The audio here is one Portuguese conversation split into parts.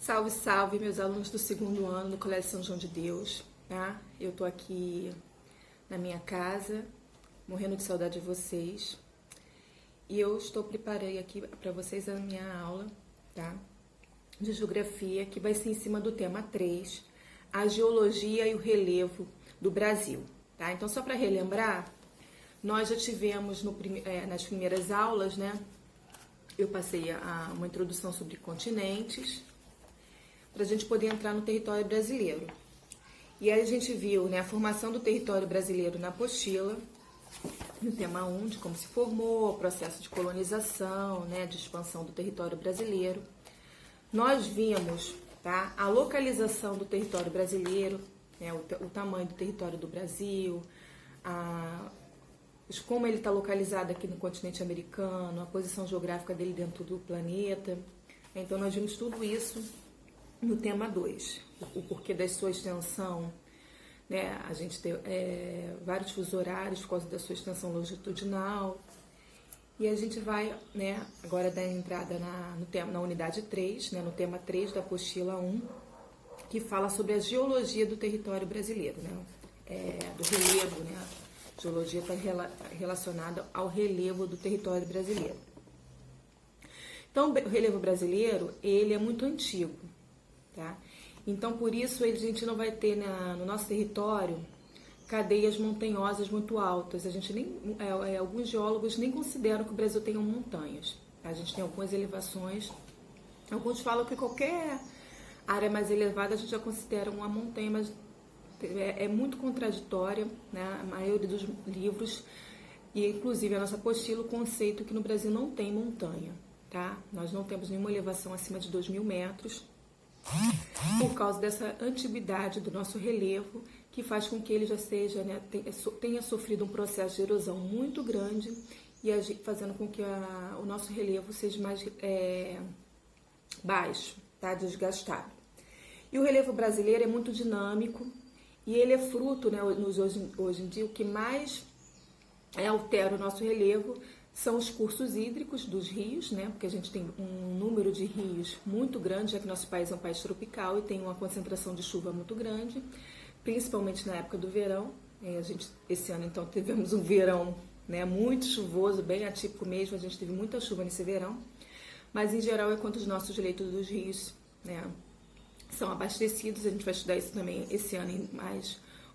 Salve, salve, meus alunos do segundo ano do Colégio São João de Deus, tá? Eu tô aqui na minha casa, morrendo de saudade de vocês. E eu preparei aqui para vocês a minha aula, tá? De geografia, que vai ser em cima do tema 3, a geologia e o relevo do Brasil, tá? Então, só para relembrar, nós já tivemos nas primeiras aulas, né? Eu passei uma introdução sobre continentes, para a gente poder entrar no território brasileiro. E aí a gente viu, né, a formação do território brasileiro na apostila, no tema 1, de como se formou, o processo de colonização, né, de expansão do território brasileiro. Nós vimos, tá, a localização do território brasileiro, né, o tamanho do território do Brasil, como ele está localizado aqui no continente americano, a posição geográfica dele dentro do planeta. Então, nós vimos tudo isso no tema 2, o porquê da sua extensão, né? A gente tem vários fusos horários por causa da sua extensão longitudinal. E a gente vai, né, agora dar entrada na unidade 3, né, no tema 3 da apostila 1, que fala sobre a geologia do território brasileiro, né? Do relevo, né? A geologia está relacionada ao relevo do território brasileiro. Então, o relevo brasileiro, ele é muito antigo. Tá? Então, por isso, a gente não vai ter no nosso território cadeias montanhosas muito altas. A gente alguns geólogos nem consideram que o Brasil tenha montanhas. Tá? A gente tem algumas elevações. Alguns falam que qualquer área mais elevada a gente já considera uma montanha, mas é muito contraditória, né? A maioria dos livros, e inclusive a nossa apostila, o conceito que no Brasil não tem montanha. Tá? Nós não temos nenhuma elevação acima de 2.000 metros. Por causa dessa antiguidade do nosso relevo, que faz com que ele já seja, né, tenha sofrido um processo de erosão muito grande e fazendo com que o nosso relevo seja mais baixo, tá, desgastado. E o relevo brasileiro é muito dinâmico e ele é fruto, né, hoje em dia, o que mais altera o nosso relevo são os cursos hídricos dos rios, né? Porque a gente tem um número de rios muito grande, já que nosso país é um país tropical e tem uma concentração de chuva muito grande, principalmente na época do verão. Esse ano, então, tivemos um verão, né, muito chuvoso, bem atípico mesmo, a gente teve muita chuva nesse verão, mas em geral é quando os nossos leitos dos rios, né, são abastecidos. A gente vai estudar isso também esse ano,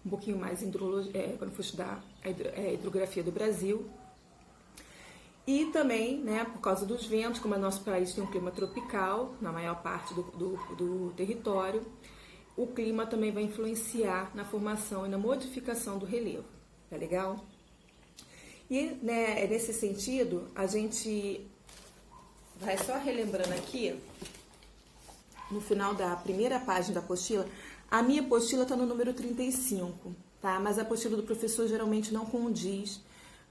um pouquinho mais em hidrologia, quando for estudar a hidrografia do Brasil. E também, né, por causa dos ventos, como o nosso país tem um clima tropical, na maior parte do território, o clima também vai influenciar na formação e na modificação do relevo, tá legal? E, né, nesse sentido, a gente vai só relembrando aqui, no final da primeira página da apostila, a minha apostila está no número 35, tá? Mas a apostila do professor geralmente não condiz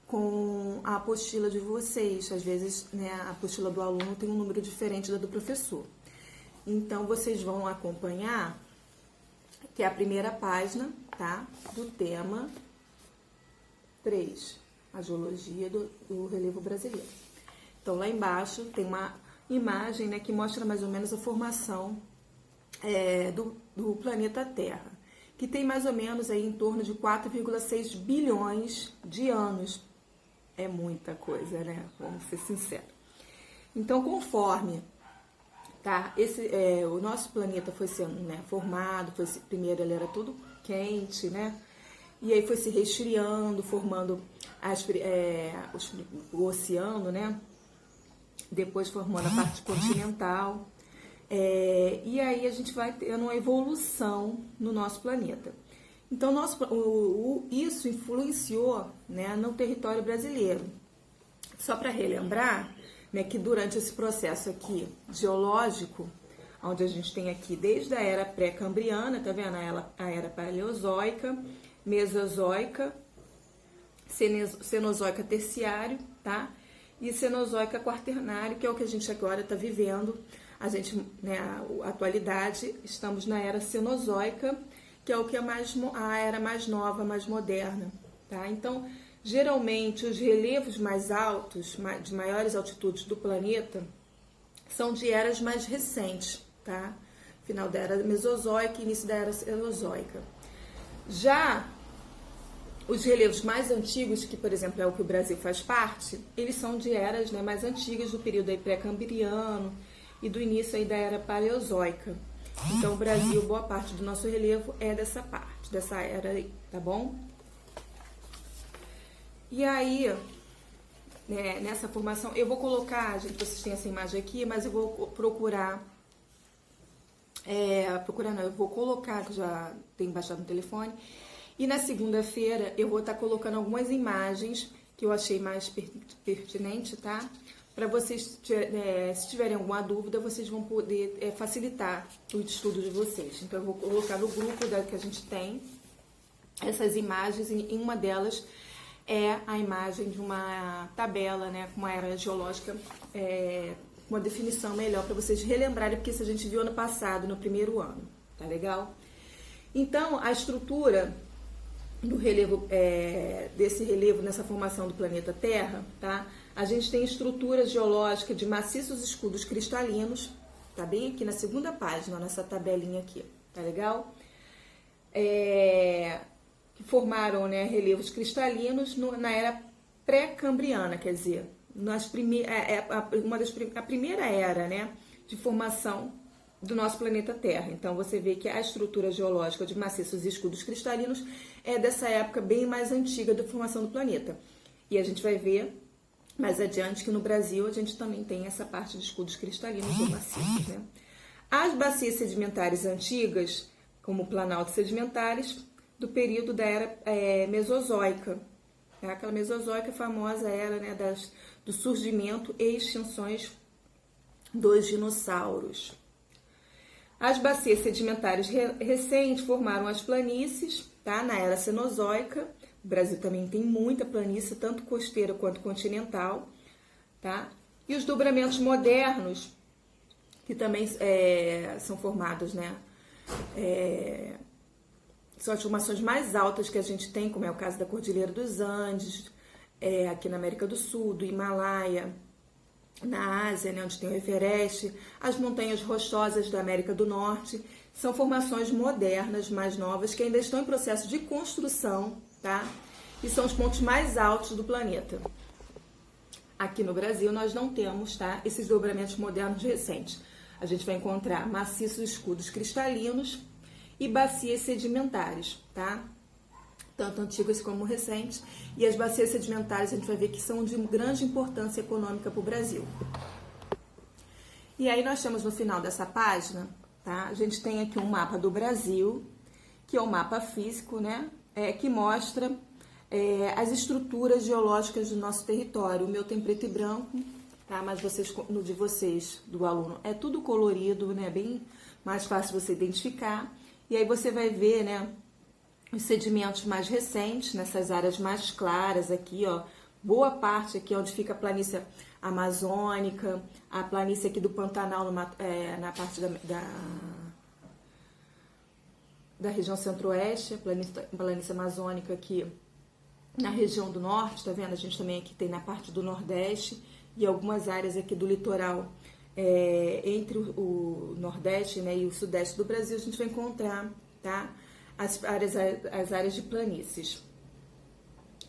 com a apostila de vocês. Às vezes, né, a apostila do aluno tem um número diferente da do professor. Então, vocês vão acompanhar, que é a primeira página, tá, do tema 3, a geologia do relevo brasileiro. Então, lá embaixo tem uma imagem, né, que mostra mais ou menos a formação do planeta Terra, que tem mais ou menos aí em torno de 4,6 bilhões de anos. É muita coisa, né? Vamos ser sinceros. Então, conforme, tá, o nosso planeta foi sendo, né, formado, primeiro ele era todo quente, né? E aí foi se resfriando, formando o oceano, né? Depois formando a parte continental. E aí a gente vai tendo uma evolução no nosso planeta. Então, isso influenciou, né, no território brasileiro. Só para relembrar, né, que durante esse processo aqui geológico, onde a gente tem aqui desde a era pré-cambriana, tá vendo? A era paleozoica, mesozoica, cenozoica terciário, tá? E cenozoica quaternário, que é o que a gente agora está vivendo. A gente, né, a atualidade, estamos na era cenozoica, que é o que é a era mais nova, mais moderna, tá? Então, geralmente, os relevos mais altos, de maiores altitudes do planeta, são de eras mais recentes, tá? final da Era Mesozoica e início da Era Cenozoica. Já os relevos mais antigos, que por exemplo é o que o Brasil faz parte, eles são de eras, né, mais antigas, do período aí pré-cambriano e do início aí da Era Paleozoica. Então o Brasil, boa parte do nosso relevo é dessa parte, dessa era aí, tá bom? E aí, né, nessa formação, eu vou colocar, gente, vocês têm essa imagem aqui, mas eu vou procurar, eu vou colocar, que já tem baixado no telefone, e na segunda-feira eu vou estar colocando algumas imagens que eu achei mais pertinente, tá? Para vocês, se tiverem alguma dúvida, vocês vão poder facilitar o estudo de vocês. Então, eu vou colocar no grupo que a gente tem essas imagens, e uma delas é a imagem de uma tabela, né, com uma era geológica, uma definição melhor para vocês relembrarem, porque isso a gente viu ano passado, no primeiro ano, tá legal? Então, a estrutura do relevo, desse relevo nessa formação do planeta Terra, tá? A gente tem estrutura geológica de maciços escudos cristalinos, tá bem aqui na segunda página, nessa tabelinha aqui, tá legal? Que formaram, né, relevos cristalinos na era pré-cambriana, quer dizer, a primeira era, né, de formação do nosso planeta Terra. Então você vê que a estrutura geológica de maciços e escudos cristalinos é dessa época bem mais antiga da formação do planeta. E a gente vai ver mais adiante que no Brasil a gente também tem essa parte de escudos cristalinos ou maciços, né? As bacias sedimentares antigas, como planaltos sedimentares, do período da era Mesozoica, tá? Aquela Mesozoica famosa era, né, do surgimento e extinções dos dinossauros. As bacias sedimentares recentes formaram as planícies, tá? Na era Cenozoica. O Brasil também tem muita planície, tanto costeira quanto continental, tá? E os dobramentos modernos, que também são formados, né? São as formações mais altas que a gente tem, como é o caso da Cordilheira dos Andes, aqui na América do Sul, do Himalaia, na Ásia, né, onde tem o Everest, as montanhas rochosas da América do Norte. São formações modernas, mais novas, que ainda estão em processo de construção, tá? E são os pontos mais altos do planeta. Aqui no Brasil nós não temos, tá, esses dobramentos modernos recentes. A gente vai encontrar maciços escudos cristalinos e bacias sedimentares, tá? Tanto antigas como recentes. E as bacias sedimentares a gente vai ver que são de grande importância econômica para o Brasil. E aí nós temos no final dessa página, tá? A gente tem aqui um mapa do Brasil, que é um mapa físico, né? Que mostra as estruturas geológicas do nosso território. O meu tem preto e branco, tá? Mas no de vocês, do aluno, é tudo colorido, né? Bem mais fácil você identificar. E aí você vai ver, né, os sedimentos mais recentes, nessas áreas mais claras aqui, ó. Boa parte aqui onde fica a planície amazônica, a planície aqui do Pantanal, na parte da região centro-oeste, a planície amazônica aqui na região do norte, tá vendo? A gente também aqui tem na parte do nordeste e algumas áreas aqui do litoral, entre o nordeste, né, e o sudeste do Brasil, a gente vai encontrar, tá, as áreas de planícies,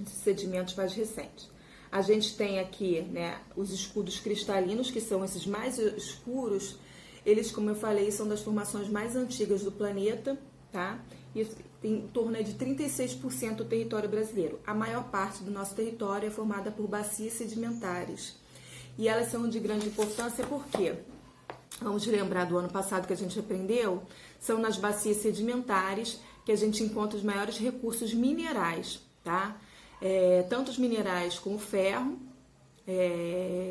sedimentos mais recentes. A gente tem aqui, né, os escudos cristalinos, que são esses mais escuros. Eles, como eu falei, são das formações mais antigas do planeta, tá? E tem em torno de 36% do território brasileiro. A maior parte do nosso território é formada por bacias sedimentares. E elas são de grande importância porque, vamos lembrar do ano passado que a gente aprendeu, são nas bacias sedimentares que a gente encontra os maiores recursos minerais, tá? Tanto os minerais como o ferro,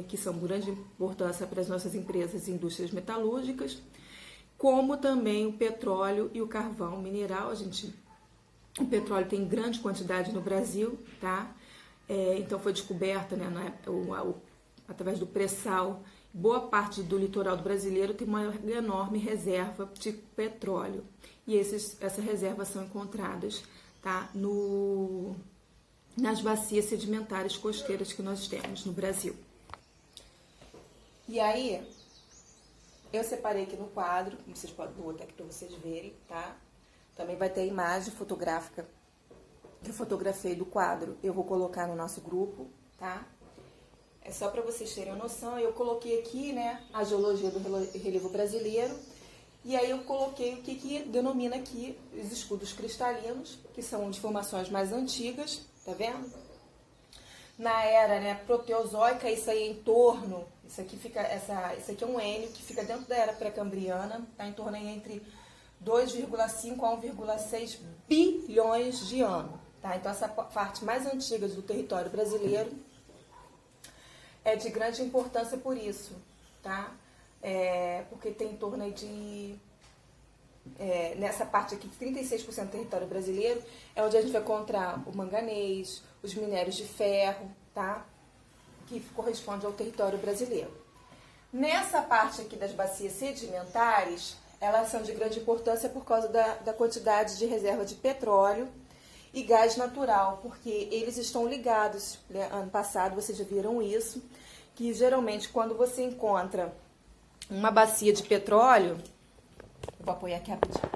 que são de grande importância para as nossas empresas e indústrias metalúrgicas, como também o petróleo e o carvão mineral. O petróleo tem grande quantidade no Brasil, tá? Então foi descoberta, né, através do pré-sal. Boa parte do litoral do brasileiro tem uma enorme reserva de petróleo. E essas reservas são encontradas, tá, nas bacias sedimentares costeiras que nós temos no Brasil. E aí, Eu separei aqui no quadro, vocês podem botar aqui para vocês verem, tá? Também vai ter a imagem fotográfica que eu fotografei do quadro. Eu vou colocar no nosso grupo, tá? É só para vocês terem uma noção. Eu coloquei aqui, né, a geologia do relevo brasileiro. E aí eu coloquei o que denomina aqui os escudos cristalinos, que são de formações mais antigas, tá vendo? Na era, né, proteozoica, isso aí é em torno, isso aqui é um N que fica dentro da era pré-cambriana, tá em torno aí entre 2,5 a 1,6 bilhões de anos, tá? Então essa parte mais antiga do território brasileiro é de grande importância por isso, tá? Porque tem em torno aí de... nessa parte aqui, 36% do território brasileiro é onde a gente vai encontrar o manganês, os minérios de ferro, tá? Que corresponde ao território brasileiro. Nessa parte aqui das bacias sedimentares, elas são de grande importância por causa da quantidade de reserva de petróleo e gás natural, porque eles estão ligados, né? Ano passado vocês já viram isso, que geralmente quando você encontra uma bacia de petróleo, eu vou apoiar aqui rapidinho.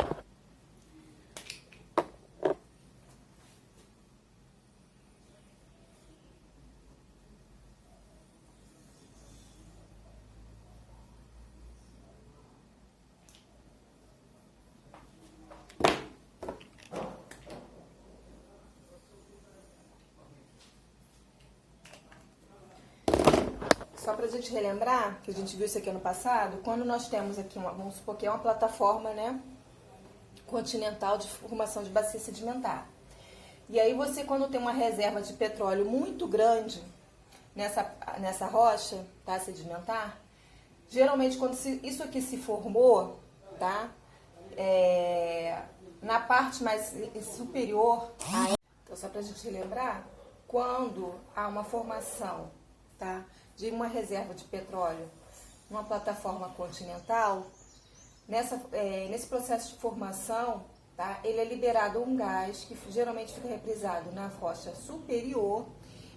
Só para a gente relembrar, que a gente viu isso aqui ano passado, quando nós temos aqui, vamos supor que é uma plataforma, né, continental de formação de bacia sedimentar. E aí você, quando tem uma reserva de petróleo muito grande nessa rocha, tá, sedimentar, geralmente quando isso aqui se formou, tá, na parte mais superior, então só para a gente relembrar, quando há uma formação, tá, de uma reserva de petróleo numa plataforma continental, nesse processo de formação, tá, ele é liberado um gás que geralmente fica reprisado na rocha superior,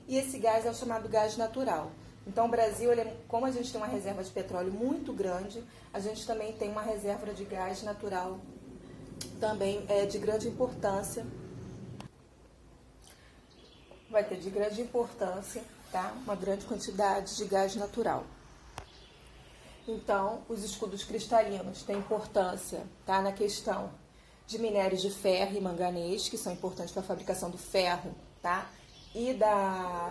e esse gás é o chamado gás natural. Então o Brasil, como a gente tem uma reserva de petróleo muito grande, a gente também tem uma reserva de gás natural também de grande importância. Vai ter de grande importância, tá? Uma grande quantidade de gás natural. Então, os escudos cristalinos têm importância, tá, na questão de minérios de ferro e manganês, que são importantes para a fabricação do ferro, tá? E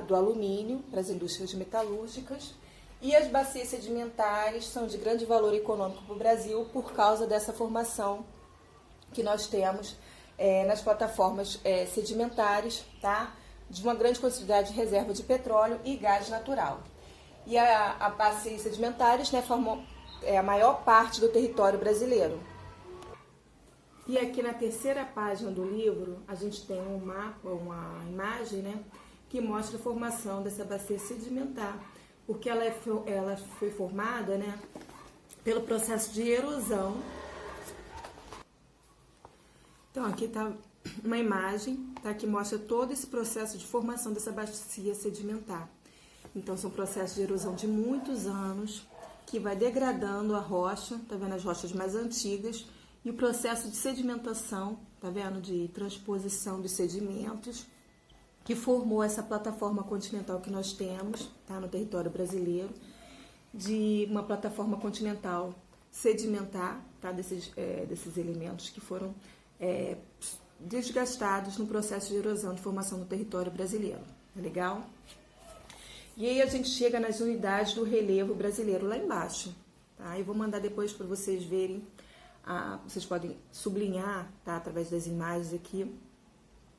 do alumínio, para as indústrias metalúrgicas. E as bacias sedimentares são de grande valor econômico para o Brasil por causa dessa formação que nós temos nas plataformas sedimentares, tá? De uma grande quantidade de reserva de petróleo e gás natural. E a bacias sedimentares, né, formam a maior parte do território brasileiro. E aqui na terceira página do livro, a gente tem um mapa, uma imagem, né, que mostra a formação dessa bacia sedimentar, porque ela foi formada, né, pelo processo de erosão. Então aqui está uma imagem, tá, que mostra todo esse processo de formação dessa bacia sedimentar. Então são processos de erosão de muitos anos, que vai degradando a rocha, tá vendo, as rochas mais antigas, e o processo de sedimentação, tá vendo, de transposição dos sedimentos, que formou essa plataforma continental que nós temos, tá, no território brasileiro, de uma plataforma continental sedimentar, tá, desses elementos que foram desgastados no processo de erosão de formação do território brasileiro. Tá legal? E aí a gente chega nas unidades do relevo brasileiro lá embaixo. Tá? Eu vou mandar depois para vocês verem, vocês podem sublinhar, tá, através das imagens aqui,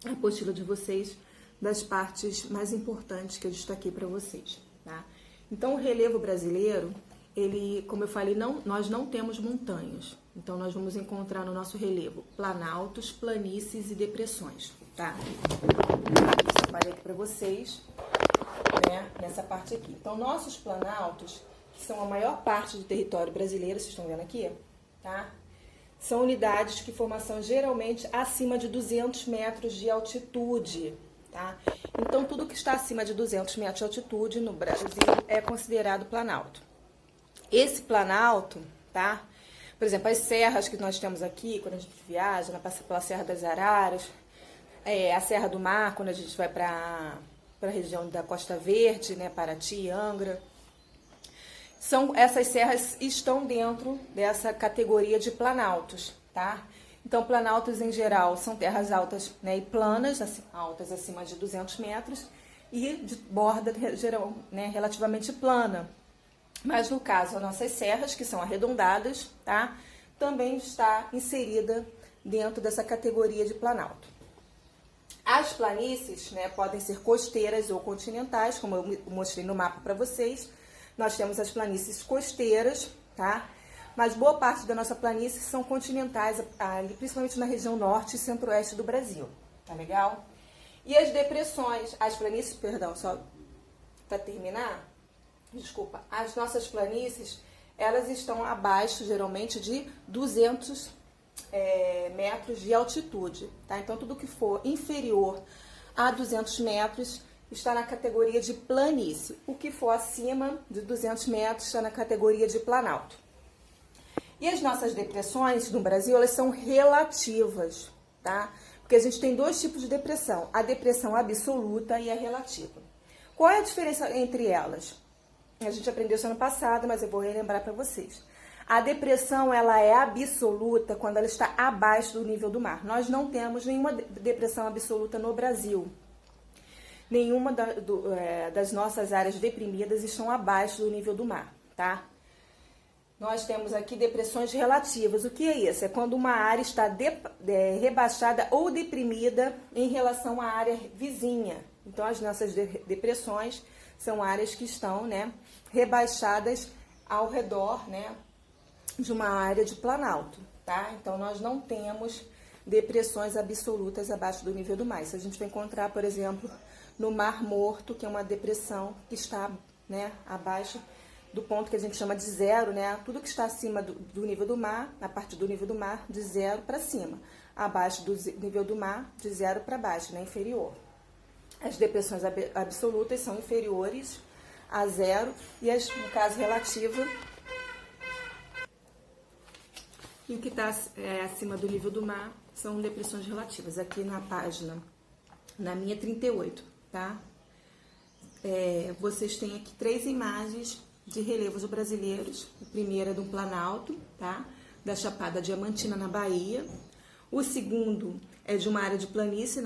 a apostila de vocês das partes mais importantes que eu destaquei para vocês. Tá? Então o relevo brasileiro, ele, como eu falei, nós não temos montanhas. Então nós vamos encontrar no nosso relevo planaltos, planícies e depressões. Tá? Eu separei aqui para vocês, né, nessa parte aqui. Então nossos planaltos, que são a maior parte do território brasileiro, vocês estão vendo aqui, tá? São unidades de formação geralmente acima de 200 metros de altitude, tá? Então tudo que está acima de 200 metros de altitude no Brasil é considerado planalto. Esse planalto, tá? Por exemplo, as serras que nós temos aqui, quando a gente viaja, passa pela Serra das Araras, a Serra do Mar, quando a gente vai para a região da Costa Verde, né, Paraty, Angra. Essas serras estão dentro dessa categoria de planaltos, tá? Então, planaltos em geral são terras altas, né, e planas, altas acima de 200 metros, e de borda geral, né, relativamente plana. Mas no caso, as nossas serras, que são arredondadas, tá, também está inserida dentro dessa categoria de planalto. As planícies, né, podem ser costeiras ou continentais, como eu mostrei no mapa para vocês. Nós temos as planícies costeiras, tá? Mas boa parte da nossa planície são continentais, ali, principalmente na região norte e centro-oeste do Brasil, tá legal? E as depressões, as planícies, perdão, só para terminar, desculpa, as nossas planícies, elas estão abaixo, geralmente, de 200 metros de altitude, tá? Então, tudo que for inferior a 200 metros está na categoria de planície. O que for acima de 200 metros está na categoria de planalto. E as nossas depressões no Brasil, elas são relativas, tá? Porque a gente tem dois tipos de depressão, a depressão absoluta e a relativa. Qual é a diferença entre elas? A gente aprendeu isso ano passado, mas eu vou relembrar para vocês. A depressão, ela é absoluta quando ela está abaixo do nível do mar. Nós não temos nenhuma depressão absoluta no Brasil. Nenhuma das nossas áreas deprimidas estão abaixo do nível do mar, tá? Nós temos aqui depressões relativas. O que é isso? É quando uma área está rebaixada ou deprimida em relação à área vizinha. Então, as nossas depressões são áreas que estão, né, rebaixadas ao redor, né, de uma área de planalto, tá? Então, nós não temos depressões absolutas abaixo do nível do mar. Isso a gente vai encontrar, por exemplo, no Mar Morto, que é uma depressão que está, né, abaixo do ponto que a gente chama de zero, né? Tudo que está acima do nível do mar, a partir do nível do mar, de zero para cima. Abaixo do nível do mar, de zero para baixo, né? Inferior. As depressões absolutas são inferiores a zero e as, no caso, relativa, e o que está acima do nível do mar são depressões relativas. Aqui na página, na minha 38, tá? Vocês têm aqui 3 imagens de relevos brasileiros. O primeiro é do Planalto, tá? Da Chapada Diamantina, na Bahia. O segundo é de uma área de planície,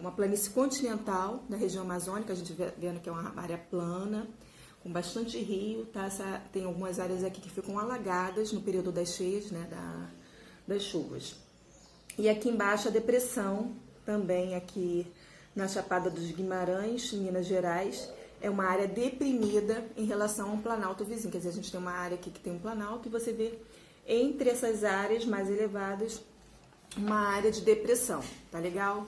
uma planície continental da região amazônica. A gente vendo que é uma área plana, com bastante rio, tá? Tem algumas áreas aqui que ficam alagadas no período das cheias, né? Das chuvas. E aqui embaixo a depressão, também aqui na Chapada dos Guimarães, Minas Gerais. É uma área deprimida em relação a um planalto vizinho. Quer dizer, a gente tem uma área aqui que tem um planalto e você vê entre essas áreas mais elevadas uma área de depressão. Tá legal?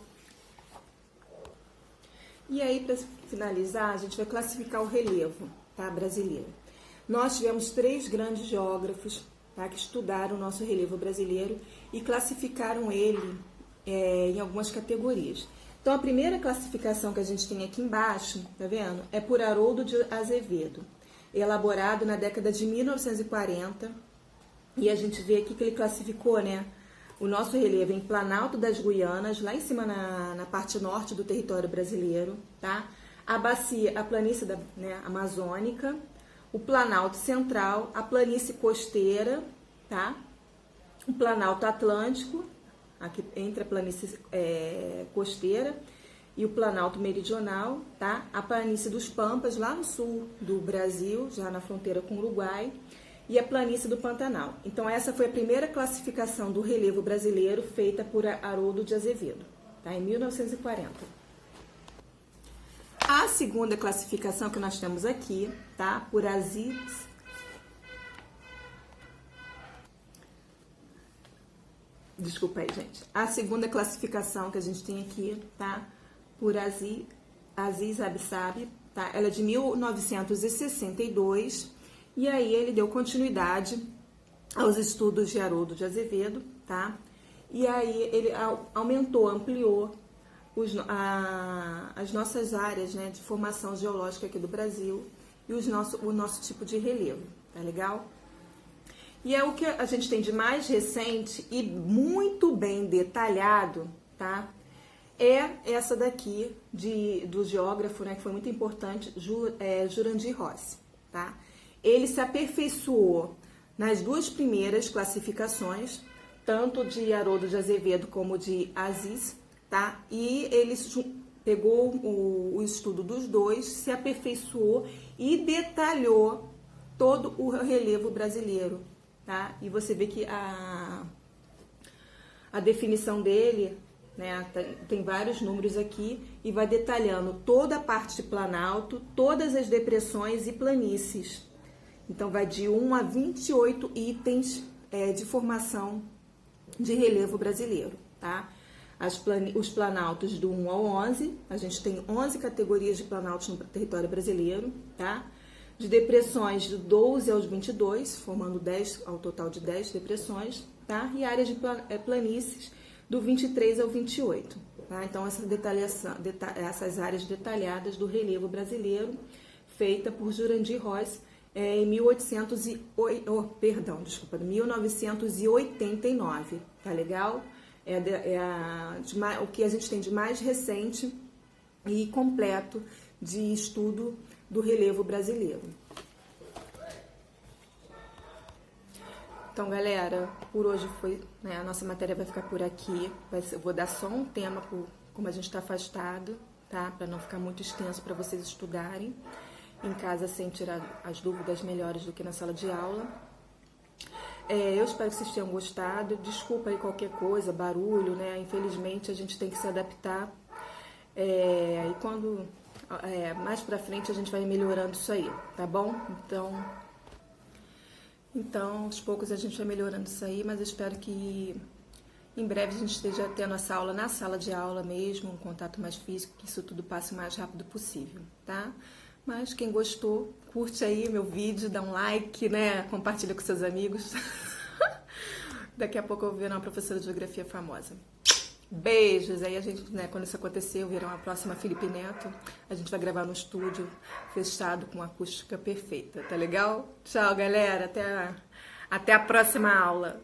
E aí, para finalizar, a gente vai classificar o relevo, tá, brasileiro. Nós tivemos 3 grandes geógrafos, tá, que estudaram o nosso relevo brasileiro e classificaram ele em algumas categorias. Então, a primeira classificação que a gente tem aqui embaixo, tá vendo? É por Haroldo de Azevedo, elaborado na década de 1940. E a gente vê aqui que ele classificou, né, o nosso relevo em Planalto das Guianas, lá em cima na parte norte do território brasileiro, tá? A bacia, a planície amazônica, o Planalto Central, a planície costeira, tá? O Planalto Atlântico, aqui entre a planície costeira e o Planalto Meridional, tá? A planície dos Pampas, lá no sul do Brasil, já na fronteira com o Uruguai, e a planície do Pantanal. Então, essa foi a primeira classificação do relevo brasileiro feita por Haroldo de Azevedo, tá? Em 1940. A segunda classificação que nós temos aqui, tá? Por Aziz... Desculpa aí, gente. A segunda classificação que a gente tem aqui, tá? Por Aziz Absabi, tá? Ela é de 1962, e aí ele deu continuidade aos estudos de Haroldo de Azevedo, tá? E aí ele aumentou, ampliou as nossas áreas, né, de formação geológica aqui do Brasil e o nosso tipo de relevo, tá legal? E é o que a gente tem de mais recente e muito bem detalhado, tá? É essa daqui do geógrafo, né, que foi muito importante, Jurandir Rossi, tá? Ele se aperfeiçoou nas duas primeiras classificações, tanto de Haroldo de Azevedo como de Aziz, tá? E ele pegou o estudo dos dois, se aperfeiçoou e detalhou todo o relevo brasileiro, tá? E você vê que a definição dele, né, tem vários números aqui e vai detalhando toda a parte de planalto, todas as depressões e planícies. Então vai de 1 a 28 itens de formação de relevo brasileiro, tá? Os planaltos do 1 ao 11, a gente tem 11 categorias de planaltos no território brasileiro, tá? De depressões do 12 aos 22, formando 10 ao total de 10 depressões, tá? E áreas de planícies do 23 ao 28, tá? Então essas áreas detalhadas do relevo brasileiro, feita por Jurandir Rossi em 1989, tá legal? O que a gente tem de mais recente e completo de estudo do relevo brasileiro. Então, galera, por hoje foi, né, a nossa matéria vai ficar por aqui. Eu vou dar só um tema, como a gente está afastado, tá? Para não ficar muito extenso para vocês estudarem em casa sem tirar as dúvidas melhores do que na sala de aula. Eu espero que vocês tenham gostado. Desculpa aí qualquer coisa, barulho, né? Infelizmente a gente tem que se adaptar. E quando mais pra frente a gente vai melhorando isso aí, tá bom? Então, aos poucos a gente vai melhorando isso aí, mas eu espero que em breve a gente esteja tendo essa aula na sala de aula mesmo, um contato mais físico, que isso tudo passe o mais rápido possível, tá? Mas quem gostou, curte aí meu vídeo, dá um like, né? Compartilha com seus amigos. Daqui a pouco eu vou virar uma professora de geografia famosa. Beijos! Aí a gente, né, quando isso acontecer, eu virar uma próxima Felipe Neto, a gente vai gravar no estúdio fechado com acústica perfeita, tá legal? Tchau, galera! Até a próxima aula!